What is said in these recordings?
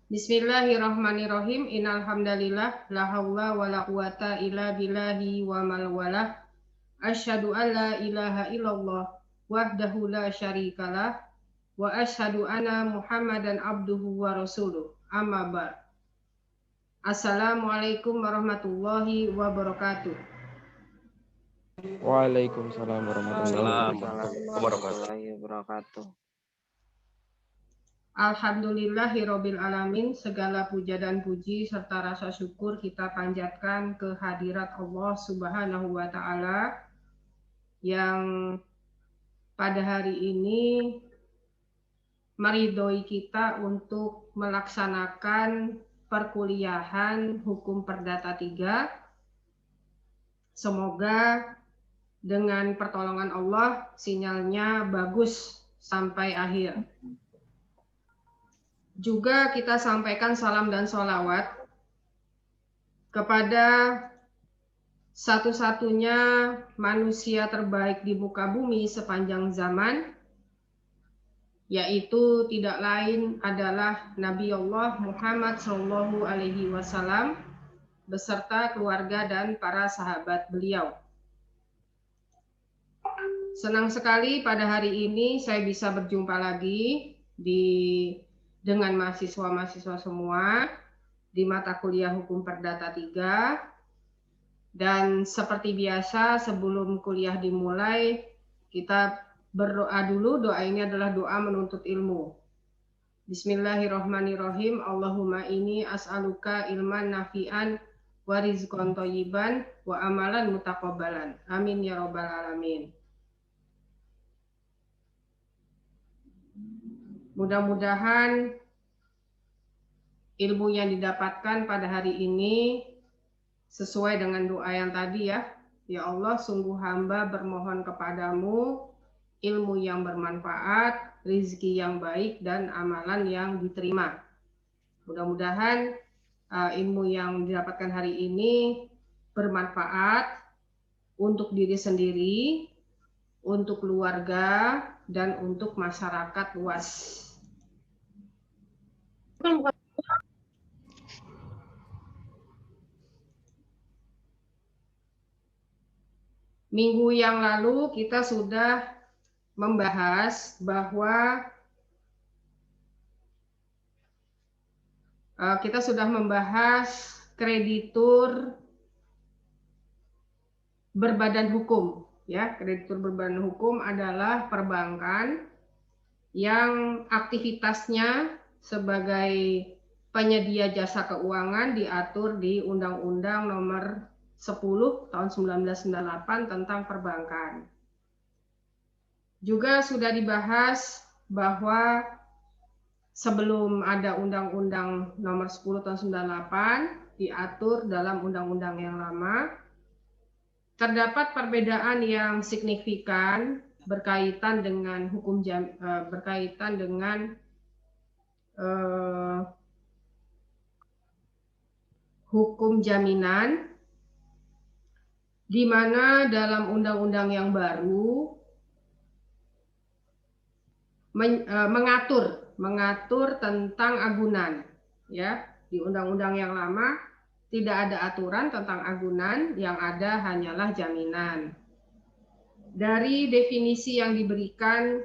Bismillahirrahmanirrahim. Innal hamdalillah la haula wala quwata illa billahi wa mal walah. Asyhadu an la ilaha illallah wahdahu la syarikalah wa asyhadu anna Muhammadan abduhu wa rasuluh. Amma ba'd. Assalamualaikum warahmatullahi wabarakatuh. Waalaikumsalam warahmatullahi wabarakatuh. Alhamdulillahirabbil alamin, segala puja dan puji serta rasa syukur kita panjatkan ke hadirat Allah Subhanahu wa taala yang pada hari ini meridhoi kita untuk melaksanakan perkuliahan Hukum Perdata 3. Semoga dengan pertolongan Allah sinyalnya bagus sampai akhir. Juga kita sampaikan salam dan sholawat kepada satu-satunya manusia terbaik di muka bumi sepanjang zaman, yaitu tidak lain adalah Nabi Allah Muhammad SAW beserta keluarga dan para sahabat beliau. Senang sekali pada hari ini saya bisa berjumpa lagi dengan mahasiswa-mahasiswa semua di mata kuliah Hukum Perdata 3. Dan seperti biasa sebelum kuliah dimulai, kita berdoa dulu. Doa ini adalah doa menuntut ilmu. Bismillahirrahmanirrahim. Allahumma inni as'aluka ilman nafi'an wa rizqan thayyiban wa amalan mutaqabbalan. Amin ya rabbal alamin. Mudah-mudahan ilmu yang didapatkan pada hari ini sesuai dengan doa yang tadi ya. Ya Allah, sungguh hamba bermohon kepadamu ilmu yang bermanfaat, rezeki yang baik, dan amalan yang diterima. Mudah-mudahan ilmu yang didapatkan hari ini bermanfaat untuk diri sendiri, untuk keluarga, dan untuk masyarakat luas. Minggu yang lalu kita sudah membahas bahwa kreditur berbadan hukum. Ya, kreditur berbadan hukum adalah perbankan yang aktivitasnya sebagai penyedia jasa keuangan diatur di Undang-Undang Nomor 10 tahun 1998 tentang perbankan. Juga sudah dibahas bahwa sebelum ada Undang-Undang Nomor 10 tahun 98 diatur dalam undang-undang yang lama, terdapat perbedaan yang signifikan berkaitan dengan hukum jaminan, di mana dalam undang-undang yang baru mengatur tentang agunan. Ya, di undang-undang yang lama tidak ada aturan tentang agunan, yang ada hanyalah jaminan. Dari definisi yang diberikan,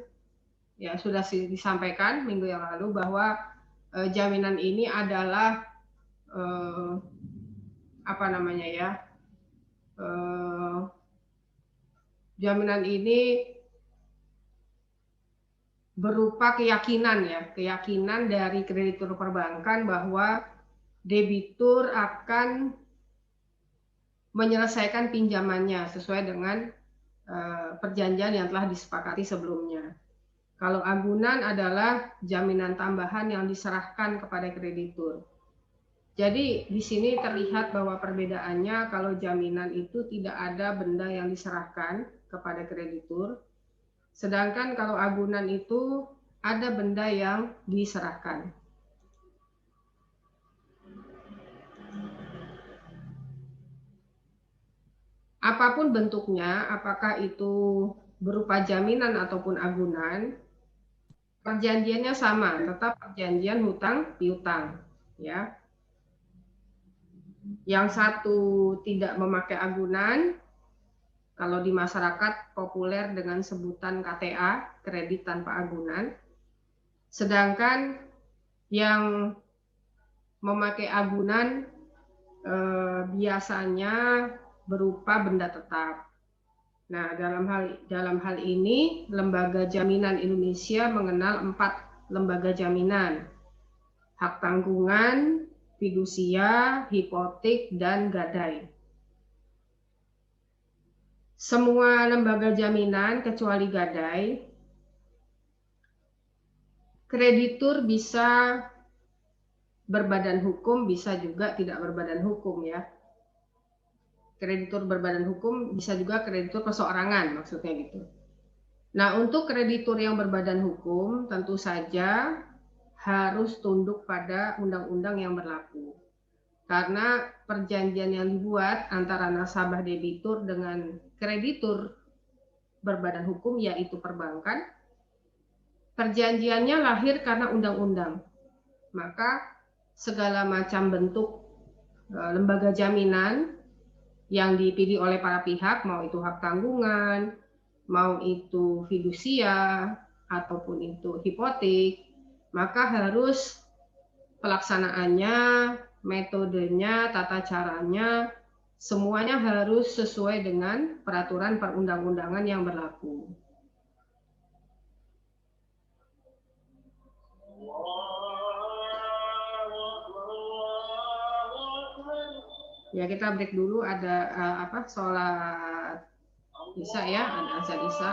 ya sudah disampaikan minggu yang lalu bahwa jaminan ini adalah jaminan ini berupa keyakinan dari kreditur perbankan bahwa debitur akan menyelesaikan pinjamannya sesuai dengan perjanjian yang telah disepakati sebelumnya. Kalau agunan adalah jaminan tambahan yang diserahkan kepada kreditur. Jadi di sini terlihat bahwa perbedaannya, kalau jaminan itu tidak ada benda yang diserahkan kepada kreditur, sedangkan kalau agunan itu ada benda yang diserahkan. Apapun bentuknya, apakah itu berupa jaminan ataupun agunan, perjanjiannya sama, tetap perjanjian hutang piutang. ya. Yang satu tidak memakai agunan, kalau di masyarakat populer dengan sebutan KTA, kredit tanpa agunan. Sedangkan yang memakai agunan biasanya berupa benda tetap. Nah, dalam hal ini Lembaga Jaminan Indonesia mengenal 4 lembaga jaminan: hak tanggungan, fidusia, hipotek, dan gadai. Semua lembaga jaminan kecuali gadai, kreditur bisa berbadan hukum, bisa juga tidak berbadan hukum ya. Kreditur berbadan hukum bisa juga kreditur perseorangan, maksudnya gitu. Nah, untuk kreditur yang berbadan hukum tentu saja harus tunduk pada undang-undang yang berlaku. Karena perjanjian yang dibuat antara nasabah debitur dengan kreditur berbadan hukum, yaitu perbankan, perjanjiannya lahir karena undang-undang. Maka segala macam bentuk lembaga jaminan yang dipilih oleh para pihak, mau itu hak tanggungan, mau itu fidusia, ataupun itu hipotek, maka harus pelaksanaannya, metodenya, tata caranya, semuanya harus sesuai dengan peraturan perundang-undangan yang berlaku. Ya, kita break dulu, ada sholat Isya ya, ada azan Isya.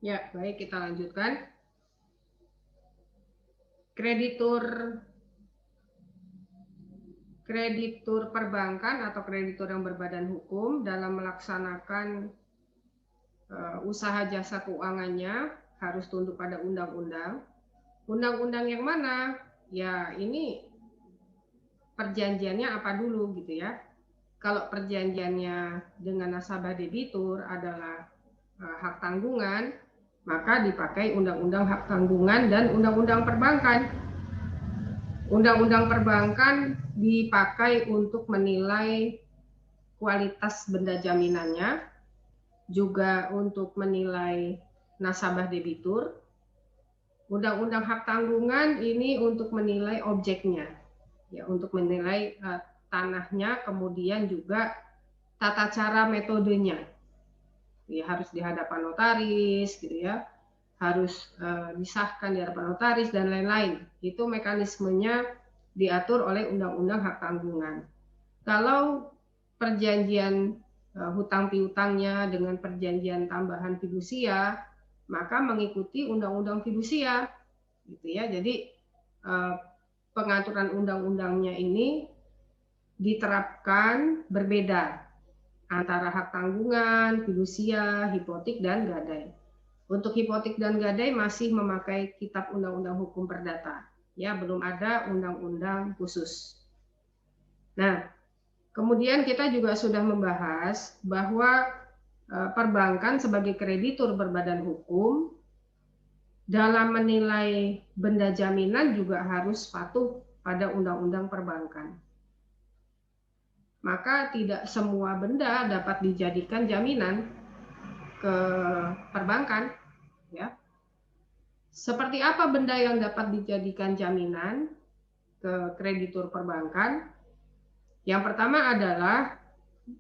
Ya, baik, kita lanjutkan. Kreditur perbankan atau kreditur yang berbadan hukum dalam melaksanakan usaha jasa keuangannya harus tunduk pada undang-undang. Undang-undang yang mana? Ya, ini perjanjiannya apa dulu gitu ya. Kalau perjanjiannya dengan nasabah debitur adalah hak tanggungan, maka dipakai Undang-Undang Hak Tanggungan dan Undang-Undang Perbankan. Undang-Undang Perbankan dipakai untuk menilai kualitas benda jaminannya, juga untuk menilai nasabah debitur. Undang-Undang Hak Tanggungan ini untuk menilai objeknya, ya, untuk menilai tanahnya, kemudian juga tata cara metodenya. Ya, harus di hadapan notaris gitu ya, harus disahkan di hadapan notaris dan lain-lain. Itu mekanismenya diatur oleh Undang-Undang Hak Tanggungan. Kalau perjanjian hutang piutangnya dengan perjanjian tambahan fidusia, maka mengikuti Undang-Undang Fidusia gitu ya. Jadi pengaturan undang-undangnya ini diterapkan berbeda antara hak tanggungan, fidusia, hipotek, dan gadai. Untuk hipotek dan gadai masih memakai Kitab Undang-Undang Hukum Perdata, ya, belum ada undang-undang khusus. Nah, Kemudian kita juga sudah membahas bahwa perbankan sebagai kreditur berbadan hukum dalam menilai benda jaminan juga harus patuh pada undang-undang perbankan. Maka tidak semua benda dapat dijadikan jaminan ke perbankan, ya. Seperti apa benda yang dapat dijadikan jaminan ke kreditur perbankan? Yang pertama adalah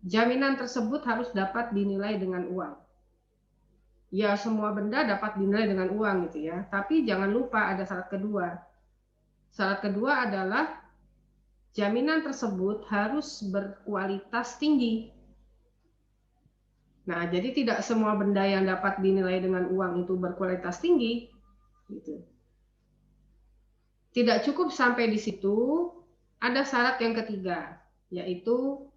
jaminan tersebut harus dapat dinilai dengan uang. Ya, semua benda dapat dinilai dengan uang gitu ya. Tapi jangan lupa ada syarat kedua. Syarat kedua adalah jaminan tersebut harus berkualitas tinggi. Nah, jadi tidak semua benda yang dapat dinilai dengan uang itu berkualitas tinggi. Gitu. Tidak cukup sampai di situ, ada syarat yang ketiga, yaitu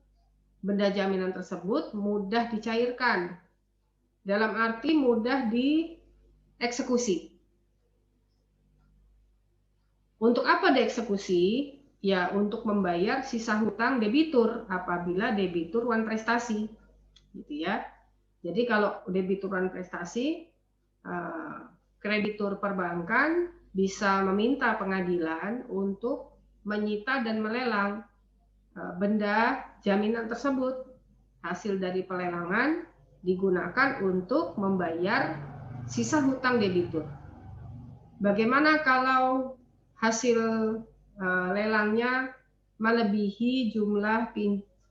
benda jaminan tersebut mudah dicairkan. Dalam arti mudah dieksekusi. Untuk apa dieksekusi? Ya, untuk membayar sisa hutang debitur apabila debitur wan prestasi. Gitu ya. Jadi kalau debitur wan prestasi, kreditur perbankan bisa meminta pengadilan untuk menyita dan melelang benda jaminan tersebut. Hasil dari pelelangan digunakan untuk membayar sisa hutang debitur. Bagaimana kalau hasil lelangnya melebihi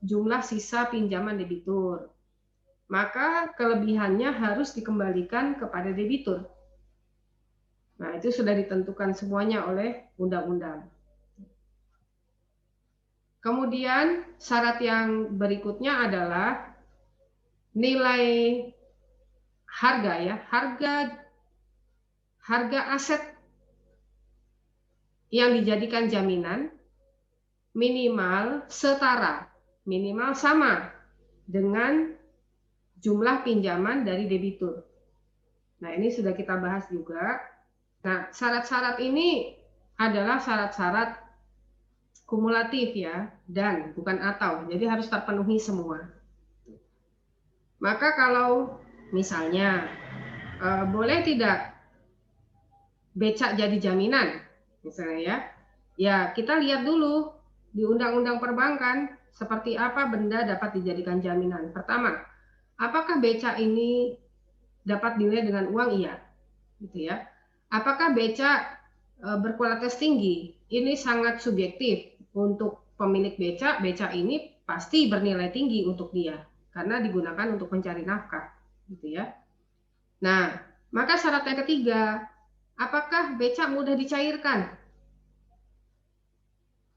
jumlah sisa pinjaman debitur? Maka kelebihannya harus dikembalikan kepada debitur. Nah, itu sudah ditentukan semuanya oleh undang-undang. Kemudian syarat yang berikutnya adalah nilai harga ya, harga aset yang dijadikan jaminan minimal setara, minimal sama dengan jumlah pinjaman dari debitur. Nah, ini sudah kita bahas juga. Nah, syarat-syarat ini adalah syarat-syarat kumulatif ya, dan bukan atau. Jadi harus terpenuhi semua. Maka kalau misalnya boleh tidak becak jadi jaminan, misalnya ya, ya kita lihat dulu di Undang-Undang Perbankan seperti apa benda dapat dijadikan jaminan. Pertama, apakah becak ini dapat dinilai dengan uang? Iya, gitu ya. Apakah becak berkualitas tinggi? Ini sangat subjektif. Untuk pemilik becak ini pasti bernilai tinggi untuk dia karena digunakan untuk mencari nafkah, gitu ya. Nah, maka syarat yang ketiga, apakah becak mudah dicairkan?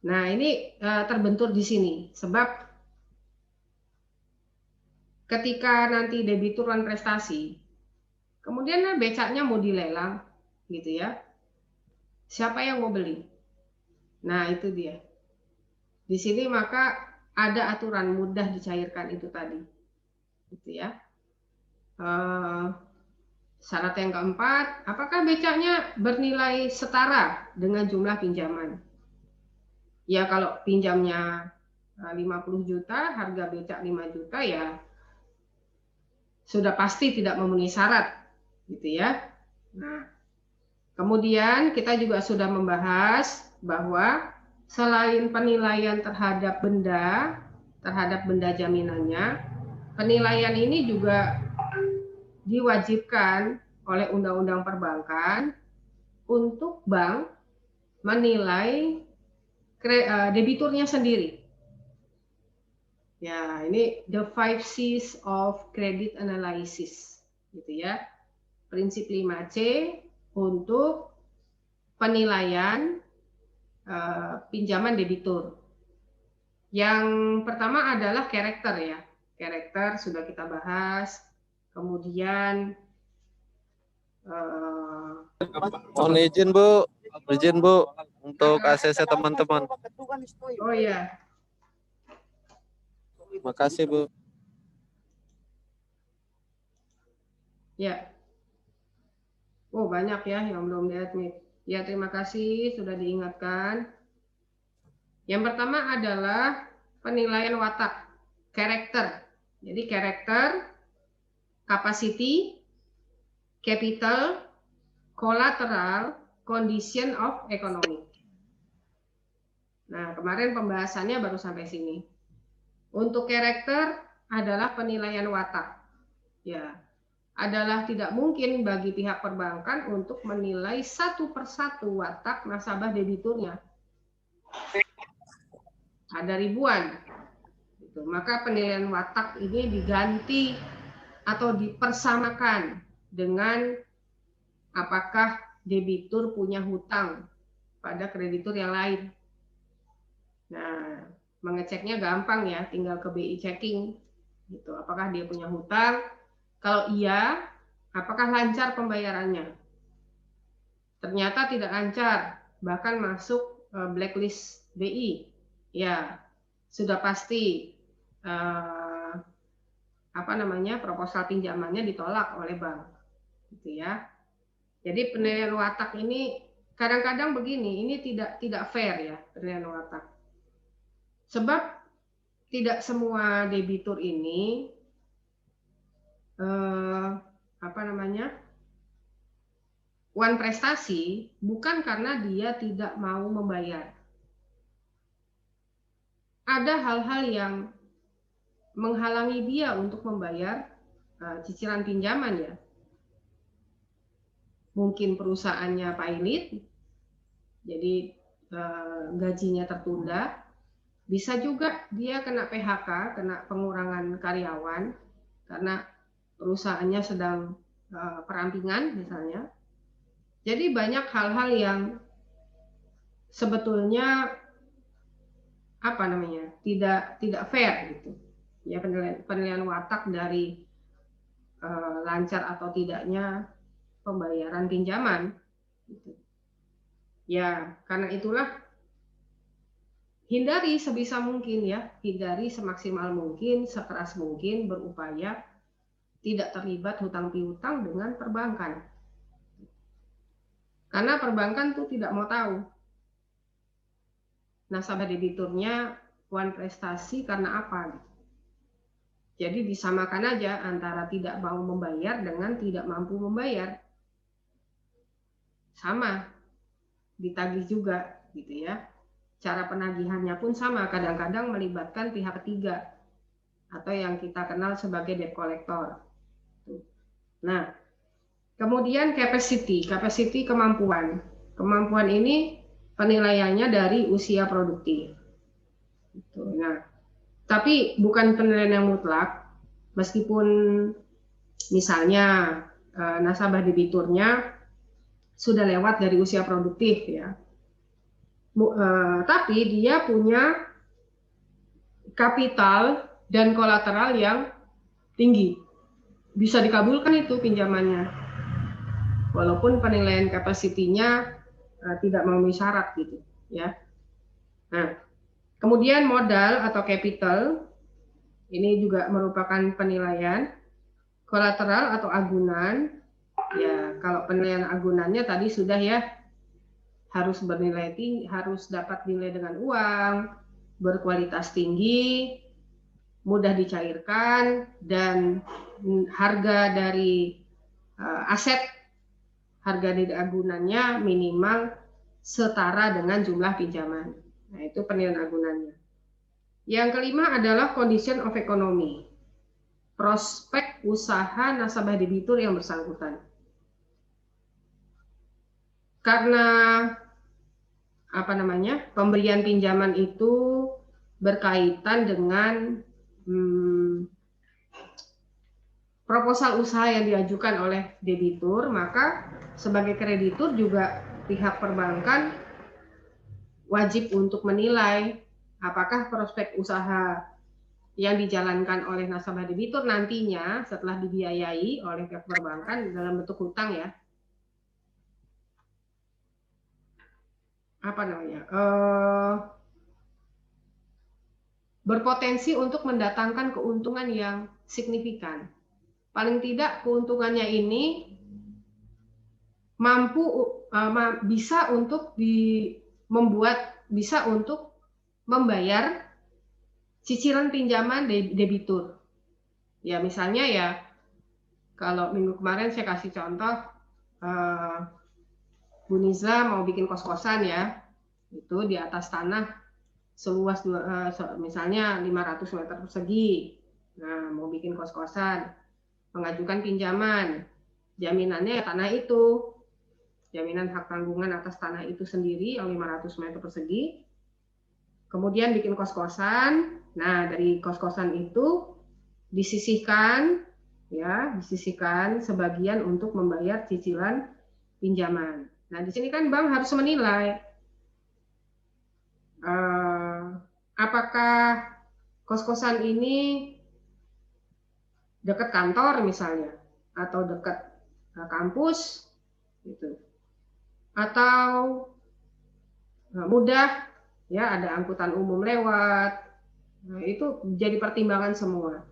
Nah, ini terbentur di sini sebab ketika nanti debitur wan prestasi, kemudian becaknya mau dilelang, gitu ya. Siapa yang mau beli? Nah, itu dia. Di sini maka ada aturan mudah dicairkan itu tadi. Gitu ya. Syarat yang keempat, apakah becaknya bernilai setara dengan jumlah pinjaman? Ya, kalau pinjamnya 50 juta, harga becak 5 juta ya sudah pasti tidak memenuhi syarat, gitu ya. Nah, kemudian kita juga sudah membahas bahwa selain penilaian terhadap benda jaminannya, penilaian ini juga diwajibkan oleh Undang-Undang Perbankan untuk bank menilai debiturnya sendiri. Ya, ini the 5 C's of credit analysis, gitu ya. Prinsip 5C untuk penilaian pinjaman debitur. Yang pertama adalah karakter ya. Karakter sudah kita bahas. Kemudian Mohon izin Bu, untuk ACC teman-teman. Oh ya. Makasih Bu. Ya. Oh, banyak ya yang belum diadmit. Ya, terima kasih sudah diingatkan. Yang pertama adalah penilaian watak, karakter. Jadi karakter, capacity, capital, collateral, condition of economy. Nah, kemarin pembahasannya baru sampai sini. Untuk karakter adalah penilaian watak. Ya, adalah tidak mungkin bagi pihak perbankan untuk menilai satu persatu watak nasabah debiturnya. Ada ribuan. Gitu. Maka penilaian watak ini diganti atau dipersamakan dengan apakah debitur punya hutang pada kreditur yang lain. Nah, mengeceknya gampang ya, tinggal ke BI checking. Gitu. Apakah dia punya hutang? Kalau iya, apakah lancar pembayarannya? Ternyata tidak lancar, bahkan masuk blacklist BI. Ya, sudah pasti proposal pinjamannya ditolak oleh bank. Gitu ya. Jadi penilaian watak ini kadang-kadang begini, ini tidak fair ya penilaian watak. Sebab tidak semua debitur ini wan prestasi bukan karena dia tidak mau membayar. Ada hal-hal yang menghalangi dia untuk membayar cicilan pinjaman ya. Mungkin perusahaannya pailit, jadi gajinya tertunda. Bisa juga dia kena PHK, kena pengurangan karyawan karena perusahaannya sedang perampingan misalnya. Jadi banyak hal-hal yang sebetulnya tidak fair gitu. Ya, penilaian watak dari lancar atau tidaknya pembayaran pinjaman. Gitu. Ya, karena itulah hindari sebisa mungkin ya, hindari semaksimal mungkin, sekeras mungkin berupaya tidak terlibat hutang piutang dengan perbankan. Karena perbankan tuh tidak mau tahu nasabah debiturnya wan prestasi karena apa. Jadi disamakan aja antara tidak mau membayar dengan tidak mampu membayar. Sama, ditagih juga gitu ya. Cara penagihannya pun sama, kadang-kadang melibatkan pihak ketiga atau yang kita kenal sebagai debt collector. Nah, kemudian capacity kemampuan. Kemampuan ini penilaiannya dari usia produktif. Nah, tapi bukan penilaian yang mutlak, meskipun misalnya nasabah debiturnya sudah lewat dari usia produktif ya. Tapi dia punya kapital dan kolateral yang tinggi. Bisa dikabulkan itu pinjamannya. Walaupun penilaian kapasitinya tidak memenuhi syarat gitu ya. Nah, kemudian modal atau capital ini juga merupakan penilaian. Kolateral atau agunan. Ya, kalau penilaian agunannya tadi sudah ya, harus bernilai tinggi, harus dapat nilai dengan uang, berkualitas tinggi, mudah dicairkan, dan harga dari aset, harga dari agunannya minimal setara dengan jumlah pinjaman. Nah, itu penilaian agunannya. Yang kelima adalah condition of economy, prospek usaha nasabah debitur yang bersangkutan. Karena pemberian pinjaman itu berkaitan dengan proposal usaha yang diajukan oleh debitur, maka sebagai kreditur juga pihak perbankan wajib untuk menilai apakah prospek usaha yang dijalankan oleh nasabah debitur nantinya setelah dibiayai oleh pihak perbankan dalam bentuk hutang ya, berpotensi untuk mendatangkan keuntungan yang signifikan. Paling tidak keuntungannya ini bisa untuk membayar cicilan pinjaman debitur. Ya misalnya ya, kalau minggu kemarin saya kasih contoh, Bu Niza mau bikin kos-kosan ya, itu di atas tanah seluas misalnya 500 meter persegi. Nah, mau bikin kos-kosan, mengajukan pinjaman, jaminannya ya tanah itu, jaminan hak tanggungan atas tanah itu sendiri yang 500 meter persegi. Kemudian bikin kos-kosan. Nah, dari kos-kosan itu disisihkan sebagian untuk membayar cicilan pinjaman. Nah, di sini kan bank harus menilai apakah kos-kosan ini dekat kantor misalnya, atau dekat kampus, gitu, atau mudah, ya ada angkutan umum lewat. Nah, itu jadi pertimbangan semua.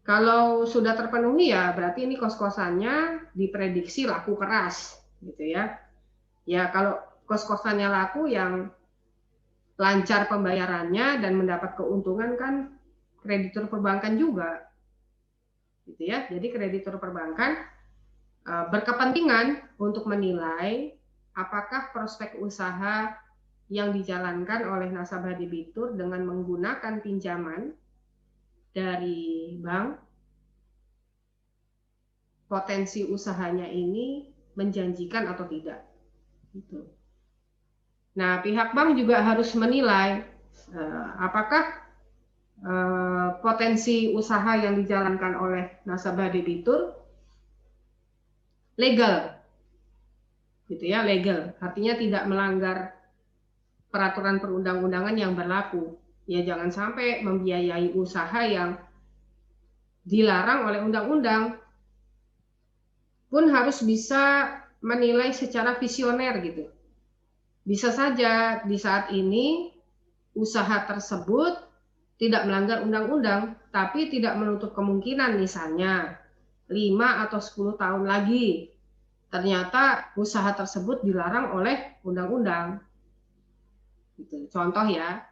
Kalau sudah terpenuhi ya berarti ini kos-kosannya diprediksi laku keras, gitu ya. Ya kalau kos-kosannya laku yang lancar pembayarannya dan mendapat keuntungan kan kreditur perbankan juga, gitu ya. Jadi kreditur perbankan berkepentingan untuk menilai apakah prospek usaha yang dijalankan oleh nasabah debitur dengan menggunakan pinjaman dari bank, potensi usahanya ini menjanjikan atau tidak. Gitu. Nah, pihak bank juga harus menilai apakah potensi usaha yang dijalankan oleh nasabah debitur legal, gitu ya, legal. Artinya tidak melanggar peraturan perundang-undangan yang berlaku. Ya jangan sampai membiayai usaha yang dilarang oleh undang-undang. Pun harus bisa menilai secara visioner gitu. Bisa saja di saat ini usaha tersebut tidak melanggar undang-undang, tapi tidak menutup kemungkinan misalnya 5 atau 10 tahun lagi ternyata usaha tersebut dilarang oleh undang-undang. Gitu. Contoh ya,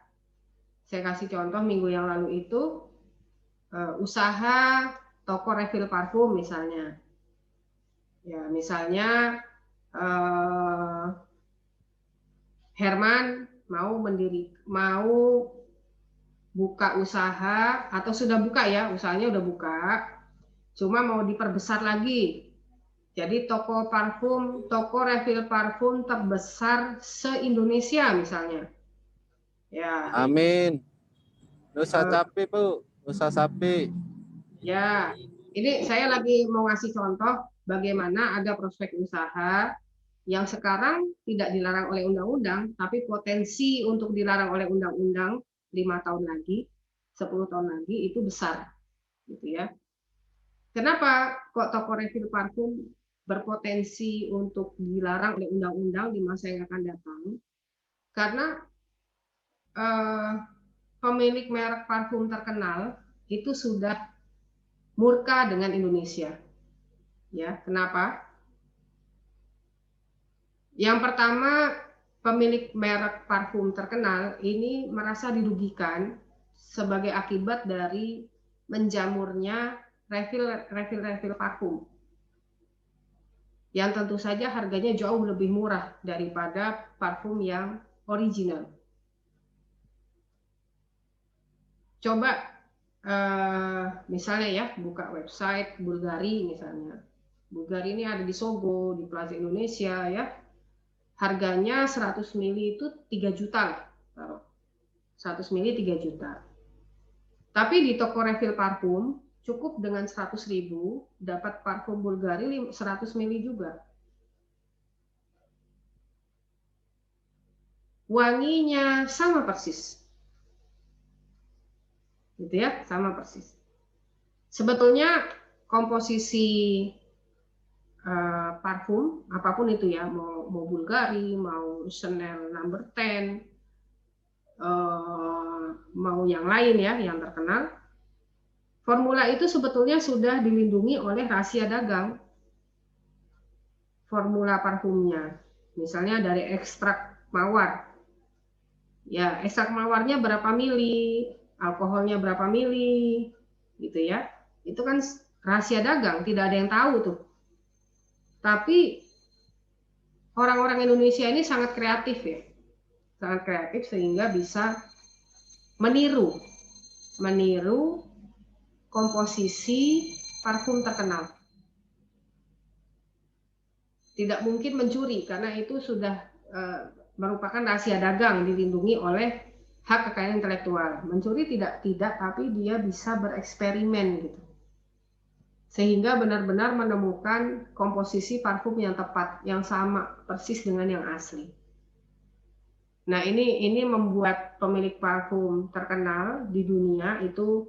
saya kasih contoh minggu yang lalu itu usaha toko refill parfum misalnya. Ya, misalnya Herman mau buka usaha atau sudah buka ya, usahanya udah buka, cuma mau diperbesar lagi. Jadi toko refill parfum terbesar se-Indonesia misalnya. Ya. Amin. Dosa sapi, Bu. Dosa sapi. Ya, ini saya lagi mau ngasih contoh bagaimana ada prospek usaha yang sekarang tidak dilarang oleh undang-undang, tapi potensi untuk dilarang oleh undang-undang 5 tahun lagi, 10 tahun lagi itu besar, gitu ya. Kenapa kok toko refill parfum berpotensi untuk dilarang oleh undang-undang di masa yang akan datang? Karena pemilik merek parfum terkenal itu sudah murka dengan Indonesia. Ya, kenapa? Yang pertama, pemilik merek parfum terkenal ini merasa dirugikan sebagai akibat dari menjamurnya refill parfum. Yang tentu saja harganya jauh lebih murah daripada parfum yang original. Coba misalnya ya, buka website Bulgari misalnya. Bulgari ini ada di Sogo, di Plaza Indonesia ya. Harganya 100 mili itu 3 juta lah. 100 mili 3 juta. Tapi di toko refill parfum cukup dengan 100.000 dapat parfum Bulgari 100 mili juga. Wanginya sama persis. Gitu ya, sama persis. Sebetulnya komposisi parfum apapun itu ya, mau Bulgari, mau Chanel No. 10, mau yang lain ya, yang terkenal, formula itu sebetulnya sudah dilindungi oleh rahasia dagang. Formula parfumnya, misalnya dari ekstrak mawar. Ya, ekstrak mawarnya berapa mili, alkoholnya berapa mili, gitu ya. Itu kan rahasia dagang, tidak ada yang tahu tuh. Tapi orang-orang Indonesia ini sangat kreatif ya, sangat kreatif sehingga bisa meniru, komposisi parfum terkenal. Tidak mungkin mencuri karena itu sudah merupakan rahasia dagang dilindungi oleh hak kekayaan intelektual. Mencuri tidak, tapi dia bisa bereksperimen gitu. Sehingga benar-benar menemukan komposisi parfum yang tepat, yang sama persis dengan yang asli. Nah, ini membuat pemilik parfum terkenal di dunia itu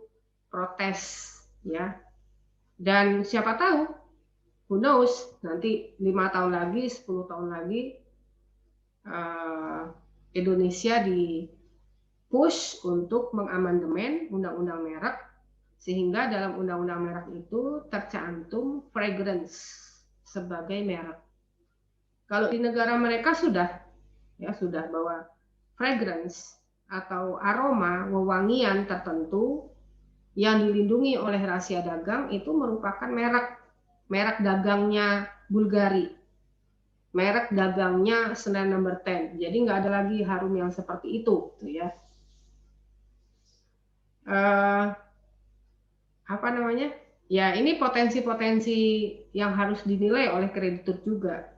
protes ya. Dan siapa tahu, who knows, nanti 5 tahun lagi, 10 tahun lagi Indonesia di push untuk mengamandemen undang-undang merek sehingga dalam undang-undang merek itu tercantum fragrance sebagai merek. Kalau di negara mereka sudah bahwa fragrance atau aroma wewangian tertentu yang dilindungi oleh rahasia dagang itu merupakan merek dagangnya Bulgari, merek dagangnya Chanel No. 10. Jadi nggak ada lagi harum yang seperti itu, gitu ya. Apa namanya? Ya, ini potensi-potensi yang harus dinilai oleh kreditur juga.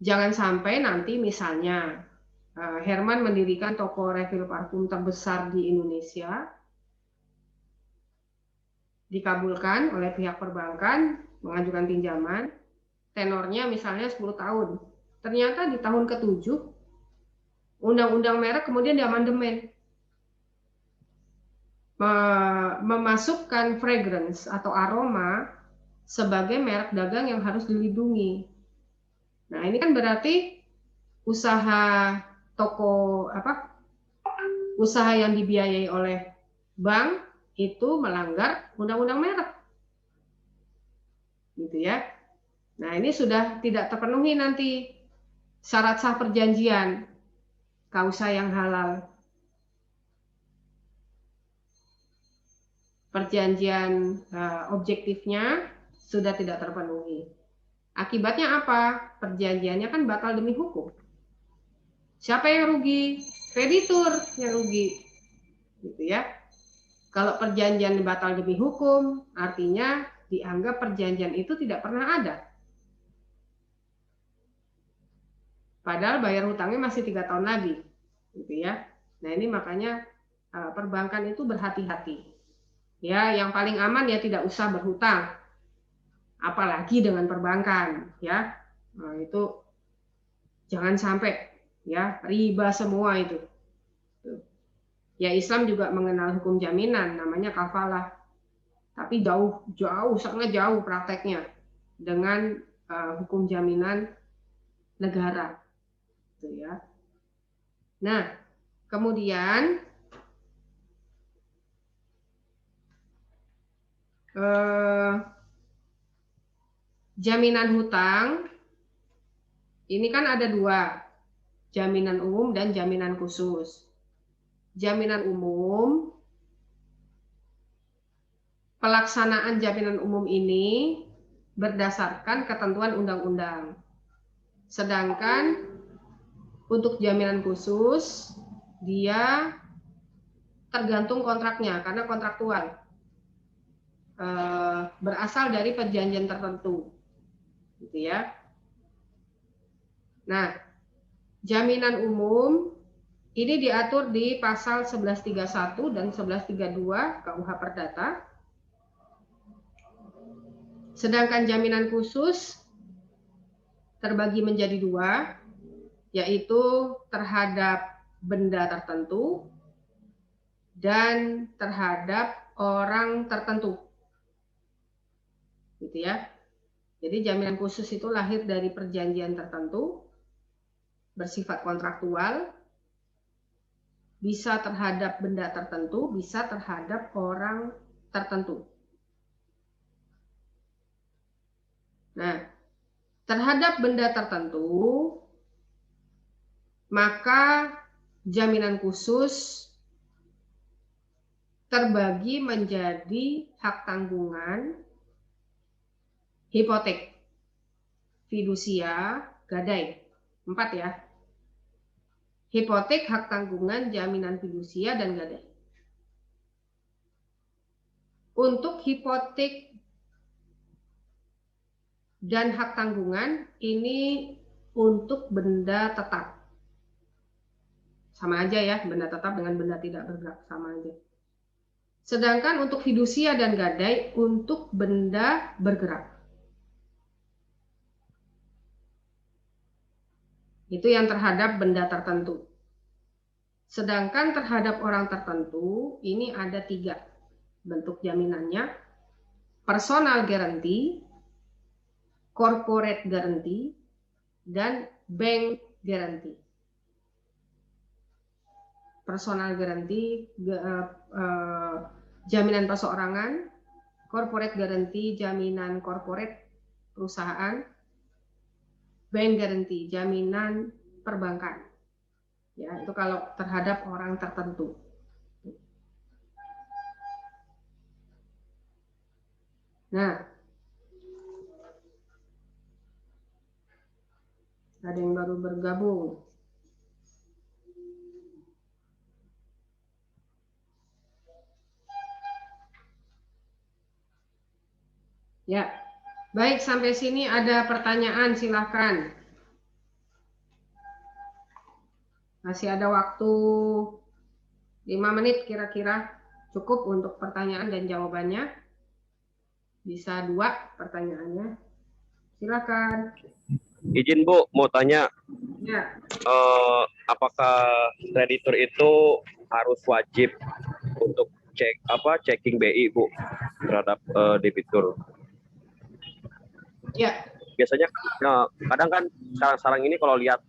Jangan sampai nanti misalnya Herman mendirikan toko refill parfum terbesar di Indonesia, dikabulkan oleh pihak perbankan, mengajukan pinjaman, tenornya misalnya 10 tahun. Ternyata di tahun ke-7, undang-undang merek kemudian diamandemen. Memasukkan fragrance atau aroma sebagai merek dagang yang harus dilindungi. Nah, ini kan berarti usaha usaha yang dibiayai oleh bank itu melanggar undang-undang merek. Gitu ya. Nah, ini sudah tidak terpenuhi nanti syarat sah perjanjian kausa yang halal. Perjanjian objektifnya sudah tidak terpenuhi. Akibatnya apa? Perjanjiannya kan batal demi hukum. Siapa yang rugi? Kreditur yang rugi. Gitu ya. Kalau perjanjian batal demi hukum, artinya dianggap perjanjian itu tidak pernah ada. Padahal bayar hutangnya masih 3 tahun lagi. Gitu ya. Nah, ini makanya perbankan itu berhati-hati. Ya, yang paling aman ya tidak usah berhutang. Apalagi dengan perbankan, ya. Nah, itu jangan sampai ya riba semua itu. Ya, Islam juga mengenal hukum jaminan namanya kafalah. Tapi sangat jauh prakteknya dengan hukum jaminan negara. Gitu ya. Nah, kemudian jaminan hutang ini kan ada 2, jaminan umum dan jaminan khusus. Jaminan umum, pelaksanaan jaminan umum ini berdasarkan ketentuan undang-undang. Sedangkan untuk jaminan khusus, dia tergantung kontraknya karena kontraktual. Berasal dari perjanjian tertentu. Gitu ya. Nah, jaminan umum ini diatur di pasal 1131 dan 1132 KUH Perdata. Sedangkan jaminan khusus terbagi menjadi 2, yaitu terhadap benda tertentu dan terhadap orang tertentu. Gitu ya. Jadi jaminan khusus itu lahir dari perjanjian tertentu, bersifat kontraktual, bisa terhadap benda tertentu, bisa terhadap orang tertentu. Nah, terhadap benda tertentu, maka jaminan khusus terbagi menjadi hak tanggungan, hipotek, fidusia, gadai. 4 ya. Hipotek, hak tanggungan, jaminan fidusia, dan gadai. Untuk hipotek dan hak tanggungan ini untuk benda tetap. Sama aja ya, benda tetap dengan benda tidak bergerak, sama aja. Sedangkan untuk fidusia dan gadai untuk benda bergerak. Itu yang terhadap benda tertentu. Sedangkan terhadap orang tertentu, ini ada 3 bentuk jaminannya. Personal guarantee, corporate guarantee, dan bank guarantee. Personal guarantee, jaminan perseorangan, corporate guarantee, jaminan corporate perusahaan, bank guarantee, jaminan perbankan. Ya, itu kalau terhadap orang tertentu. Nah, ada yang baru bergabung. Ya, baik, sampai sini ada pertanyaan, silahkan. Masih ada waktu 5 menit kira-kira, cukup untuk pertanyaan dan jawabannya. Bisa 2 pertanyaannya. Silakan. Izin Bu, mau tanya, Ya. Apakah kreditur itu harus wajib untuk checking BI Bu terhadap debitur? Ya. Biasanya kadang kan sekarang ini kalau lihat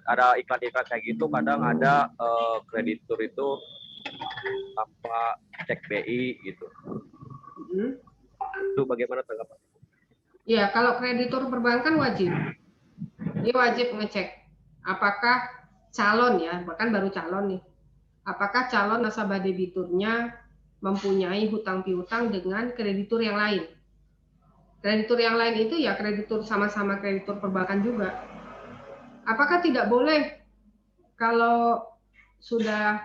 ada iklan-iklan kayak gitu, kadang ada kreditur itu tanpa cek BI gitu. Itu bagaimana tanggapan? Ya, kalau kreditur perbankan wajib. Dia wajib ngecek apakah calon ya, bahkan baru calon nih. Apakah calon nasabah debiturnya mempunyai hutang piutang dengan kreditur yang lain. Kreditur yang lain itu ya kreditur sama-sama kreditur perbankan juga. Apakah tidak boleh kalau sudah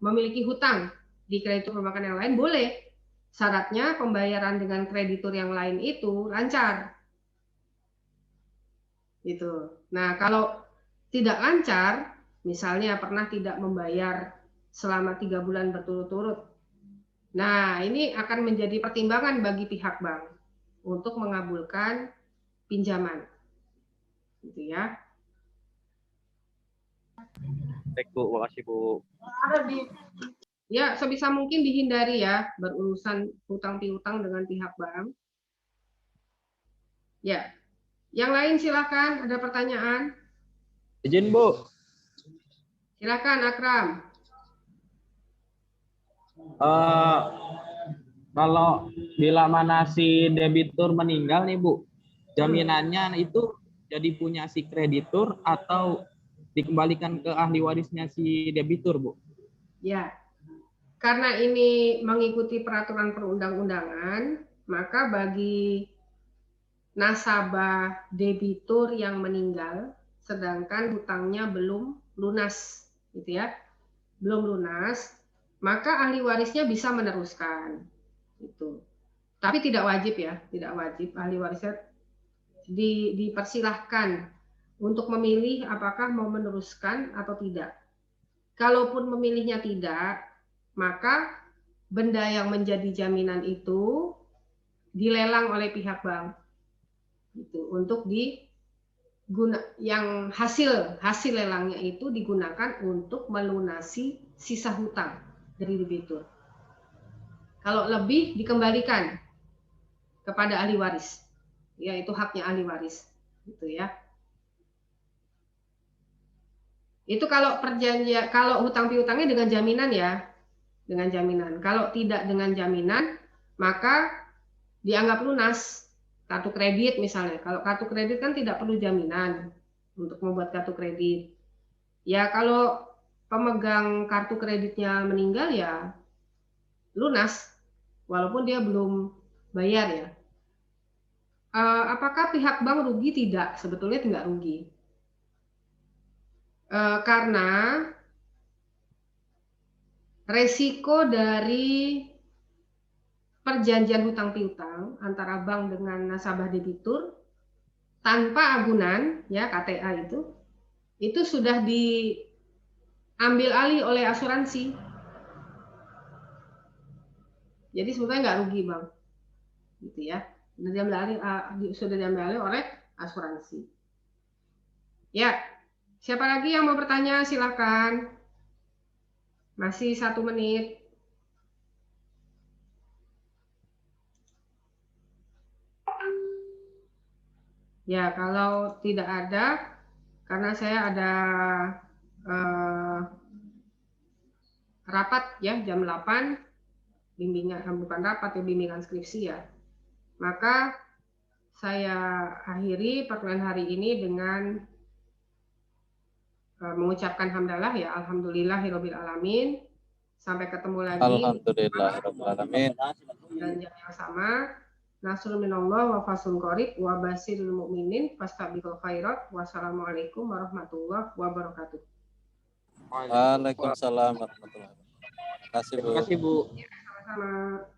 memiliki hutang di kreditur perbankan yang lain? Boleh. Syaratnya pembayaran dengan kreditur yang lain itu lancar. Gitu. Nah, kalau tidak lancar, misalnya pernah tidak membayar selama 3 bulan berturut-turut, nah ini akan menjadi pertimbangan bagi pihak bank untuk mengabulkan pinjaman, gitu ya. Baik Bu, makasih Bu. Ya, sebisa mungkin dihindari ya berurusan hutang piutang dengan pihak bank. Ya, yang lain silakan, ada pertanyaan? Izin Bu. Silakan Akram. Kalau bila mana si debitur meninggal nih Bu, jaminannya itu jadi punya si kreditur atau dikembalikan ke ahli warisnya si debitur Bu? Ya, karena ini mengikuti peraturan perundang-undangan, maka bagi nasabah debitur yang meninggal sedangkan hutangnya belum lunas, gitu ya, belum lunas, maka ahli warisnya bisa meneruskan, gitu. Tapi tidak wajib ya, tidak wajib. Ahli warisnya dipersilahkan untuk memilih apakah mau meneruskan atau tidak. Kalaupun memilihnya tidak, maka benda yang menjadi jaminan itu dilelang oleh pihak bank, gitu, untuk yang hasil lelangnya itu digunakan untuk melunasi sisa hutang dari debitur. Kalau lebih dikembalikan kepada ahli waris, ya itu haknya ahli waris, gitu ya. Itu kalau perjanjian, kalau hutang piutangnya dengan jaminan ya, dengan jaminan. Kalau tidak dengan jaminan, maka dianggap lunas. Kartu kredit misalnya, kalau kartu kredit kan tidak perlu jaminan, untuk membuat kartu kredit. Ya kalau pemegang kartu kreditnya meninggal ya lunas, walaupun dia belum bayar ya. Apakah pihak bank rugi? Tidak, sebetulnya tidak rugi. Karena resiko dari perjanjian hutang piutang antara bank dengan nasabah debitur tanpa agunan, ya KTA itu sudah diambil alih oleh asuransi. Jadi sebetulnya nggak rugi bang, gitu ya. Sudah diambil alih oleh asuransi. Ya, siapa lagi yang mau bertanya silakan. Masih 1 menit. Ya, kalau tidak ada, karena saya ada rapat ya jam 8, bimbingan bukan rapat ya, bimbingan skripsi ya. Maka saya akhiri perkuliahan hari ini dengan mengucapkan hamdalah ya, alhamdulillahirabbil alamin. Sampai ketemu lagi. Alhamdulillahirabbil alamin. Dan jam yang sama. Nasrul minallah wa fasun qorib wa basirul mu'minin fastabiqul khairat. Wassalamualaikum warahmatullahi wabarakatuh. Waalaikumsalam warahmatullahi wabarakatuh. Terima kasih, Bu. Terima kasih, Bu. Sama-sama.